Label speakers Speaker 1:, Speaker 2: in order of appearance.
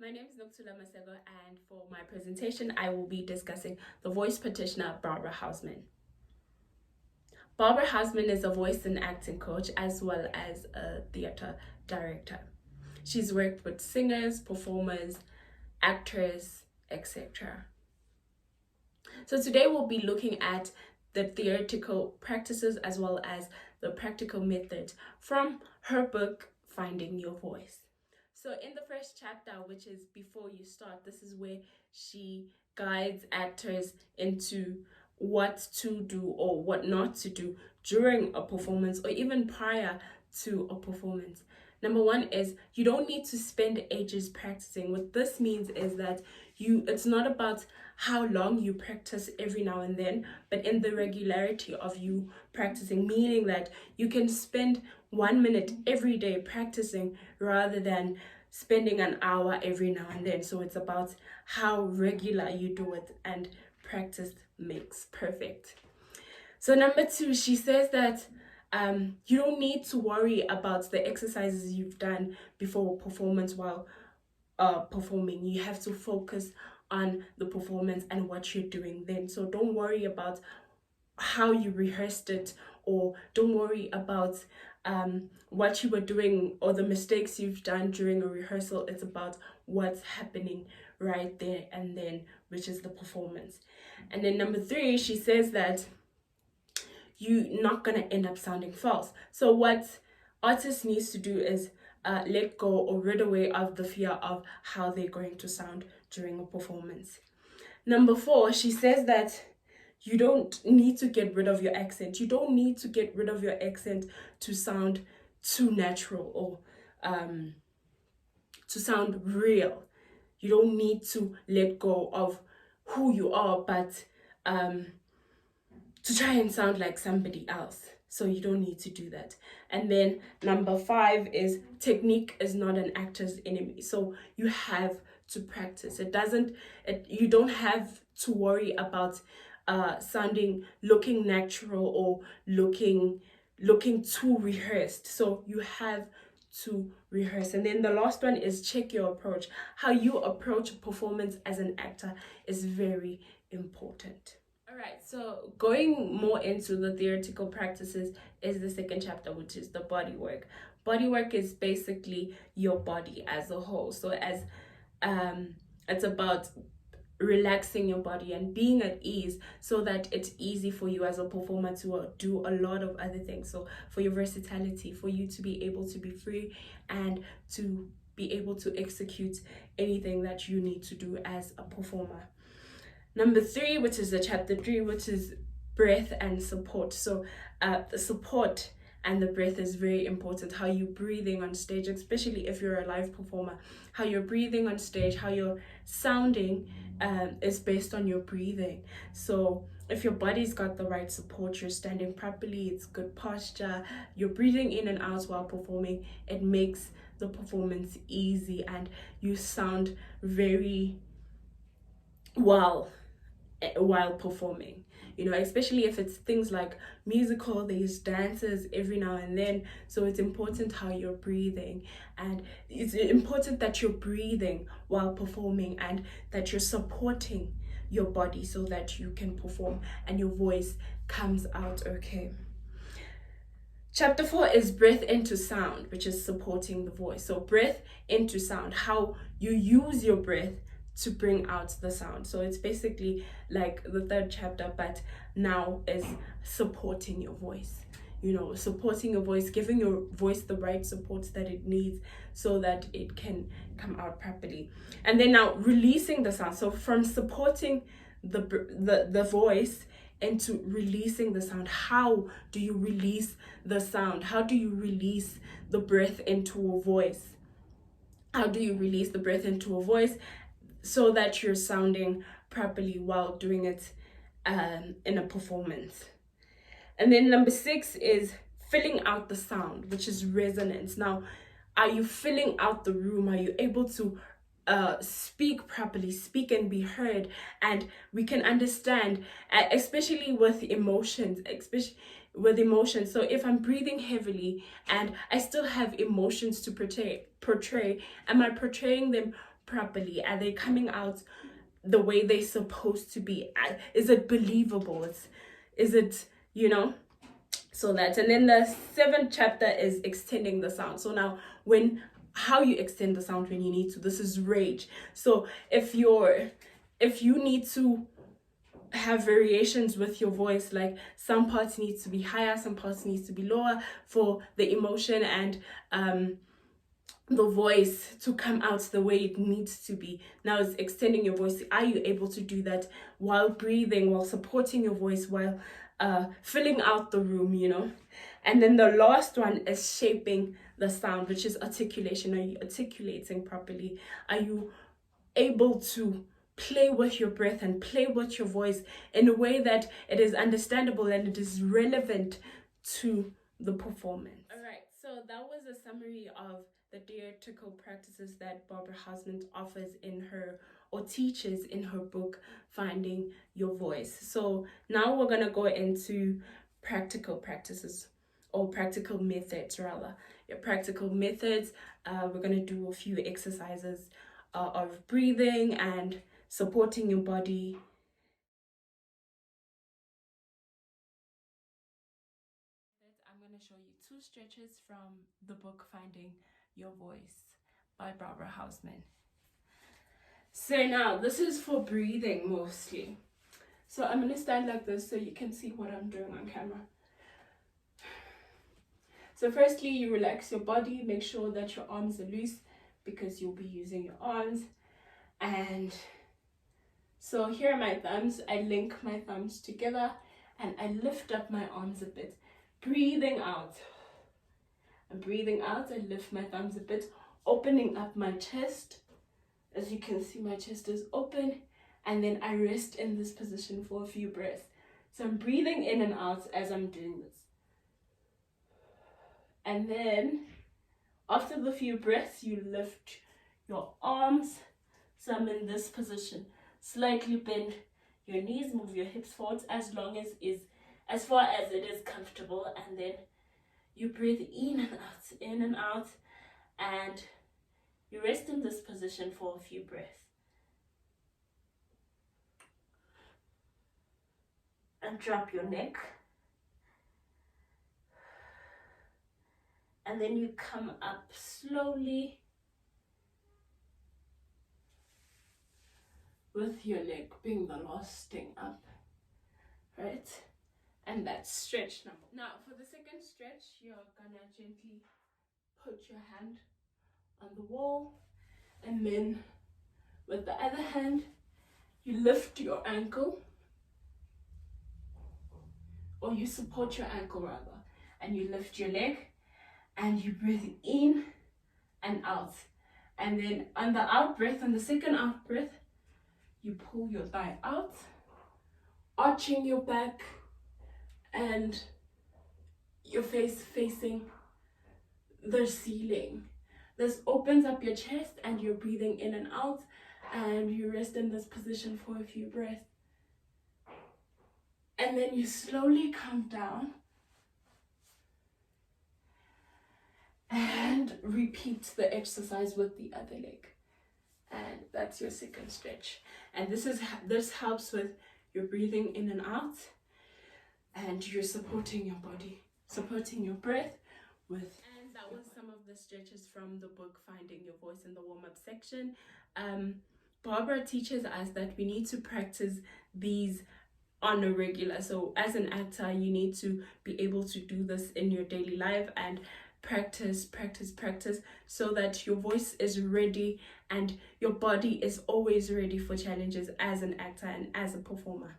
Speaker 1: My name is Dr. Masego, and for my presentation, I will be discussing the voice practitioner, Barbara Houseman. Barbara Houseman is a voice and acting coach as well as a theater director. She's worked with singers, performers, actors, etc. So today we'll be looking at the theoretical practices as well as the practical methods from her book, Finding Your Voice. So in the first chapter, which is before you start, this is where she guides actors into what to do or what not to do during a performance or even prior to a performance. Number one is you don't need to spend ages practicing. What this means is that it's not about how long you practice every now and then, but in the regularity of you practicing, meaning that you can spend 1 minute every day practicing rather than spending an hour every now and then. So it's about how regular you do it, and practice makes perfect. So number two, she says that you don't need to worry about the exercises you've done before performance while performing. You have to focus on the performance and what you're doing then. So don't worry about how you rehearsed it, or don't worry about what you were doing or the mistakes you've done during a rehearsal. It's about what's happening right there and then, which is the performance. And then number three, she says that you're not going to end up sounding false. So what artists needs to do is let go or rid away of the fear of how they're going to sound during a performance. Number four, she says that you don't need to get rid of your accent. You don't need to get rid of your accent to sound too natural or to sound real. You don't need to let go of who you are, but to try and sound like somebody else. So you don't need to do that. And then number five is technique is not an actor's enemy. So you have to practice. You don't have to worry about looking natural or looking too rehearsed. So you have to rehearse. And then the last one is check your approach. How you approach performance as an actor is very important. All right, so going more into the theoretical practices is the second chapter, which is the body work. Body work is basically your body as a whole. So it's about relaxing your body and being at ease so that it's easy for you as a performer to do a lot of other things. So for your versatility, for you to be able to be free and to be able to execute anything that you need to do as a performer. Number three, which is the chapter 3, which is breath and support. So the support and the breath is very important. How you're breathing on stage, especially if you're a live performer, how you're breathing on stage, how you're sounding is based on your breathing. So if your body's got the right support, you're standing properly, it's good posture, you're breathing in and out while performing, it makes the performance easy and you sound very well while performing, especially if it's things like musical, there's dances every now and then. So it's important how you're breathing, and it's important that you're breathing while performing and that you're supporting your body so that you can perform and your voice comes out okay. Chapter 4 is breath into sound, which is supporting the voice. So breath into sound, how you use your breath to bring out the sound. So it's basically like the third chapter, but now is supporting your voice. Supporting your voice, giving your voice the right support that it needs so that it can come out properly. And then now releasing the sound. So from supporting the voice into releasing the sound. How do you release the sound? How do you release the breath into a voice? How do you release the breath into a voice so that you're sounding properly while doing it in a performance? And then number 6 is filling out the sound, which is resonance. Now, are you filling out the room? Are you able to speak properly, speak and be heard? And we can understand, especially with emotions, So if I'm breathing heavily and I still have emotions to portray, am I portraying them properly? Are they coming out the way they're supposed to be? Is it believable? Is it, you know? So that, and then the 7th chapter is extending the sound. So now, how you extend the sound when you need to. This is rage. So if you need to have variations with your voice, like some parts need to be higher, some parts needs to be lower for the emotion and the voice to come out the way it needs to be. Now it's extending your voice. Are you able to do that while breathing, while supporting your voice, while filling out the room, you know? And then the last one is shaping the sound, which is articulation. Are you articulating properly? Are you able to play with your breath and play with your voice in a way that it is understandable and it is relevant to the performance? All right, so that was a summary of the theatrical practices that Barbara Houseman offers in her, or teaches in her book, Finding Your Voice. So now we're gonna go into practical practices, or practical methods rather. Your practical methods, we're gonna do a few exercises of breathing and supporting your body. I'm going to show you 2 stretches from the book Finding Your Voice by Barbara Houseman. So now, this is for breathing mostly. So I'm going to stand like this so you can see what I'm doing on camera. So firstly, you relax your body, make sure that your arms are loose because you'll be using your arms. And so here are my thumbs. I link my thumbs together and I lift up my arms a bit. Breathing out. And breathing out, I lift my thumbs a bit, opening up my chest. As you can see, my chest is open. And then I rest in this position for a few breaths. So I'm breathing in and out as I'm doing this. And then after the few breaths, you lift your arms. So I'm in this position. Slightly bend your knees, move your hips forward as far as it is comfortable, and then you breathe in and out, and you rest in this position for a few breaths. And drop your neck. And then you come up slowly with your leg being the last thing up, right? And that's stretch number. Now for the second stretch, you're gonna gently put your hand on the wall, and then with the other hand, you lift your ankle, or you support your ankle rather, and you lift your leg, and you breathe in and out. And then on the out breath, on the second out breath, you pull your thigh out, arching your back and your face facing the ceiling. This opens up your chest and you're breathing in and out, and you rest in this position for a few breaths. And then you slowly come down and repeat the exercise with the other leg. And that's your second stretch. And this helps with your breathing in and out, and you're supporting your body, supporting your breath with. And that was some of the stretches from the book Finding Your Voice in the warm-up section. Barbara teaches us that we need to practice these on a regular. So as an actor, you need to be able to do this in your daily life and practice so that your voice is ready and your body is always ready for challenges as an actor and as a performer.